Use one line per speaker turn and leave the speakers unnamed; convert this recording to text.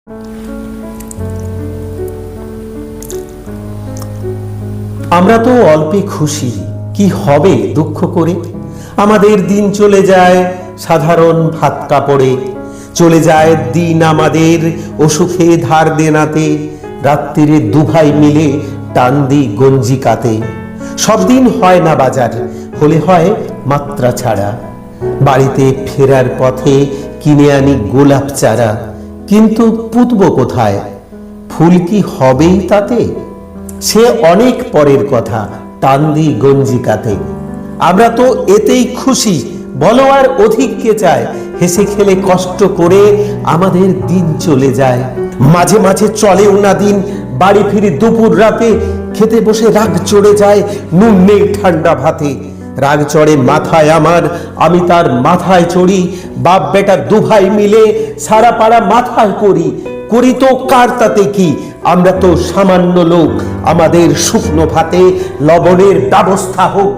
আমরা তো অল্পে খুশি, কি হবে দুঃখ করে। আমাদের দিন চলে যায় সাধারণ ভাত কাপড়ে, চলে যায় দিন আমাদের অসুখে ধার দেনাতে, রাত্রিরে দুভাই মিলে টান দি গঞ্জি কাতে। সব দিন হয় না বাজার, হলে হয় মাত্রা ছাড়া। বাড়িতে ফেরার পথে কিনে আনি গোলাপ চারা, কিন্তু পুতবো কোথায়, ফুল কি হবেই তাতে? সে অনেক পরের কথা, টান দি গঞ্জি কাতে। আমরা তো এতেই খুশি, বলো আর অধিক কে চায়। হেসে খেলে কষ্ট করে আমাদের দিন চলে যায়। মাঝে মাঝে চলেও না দিন, বাড়ি ফিরি দুপুর রাতে, খেতে বসে রাগ চড়ে যায়, নুন নেই ঠান্ডা ভাতে। রাগ চড়ে মাথায় আমার, আমি তার মাথায় চড়ি, বাপ বেটা দুভাই মিলে সারা পাড়া মাথায় করি। করি তো কার তাতে কি, আমরা তো সামান্য লোক, আমাদের শুকনো ভাতে লবণের ব্যবস্থা হোক।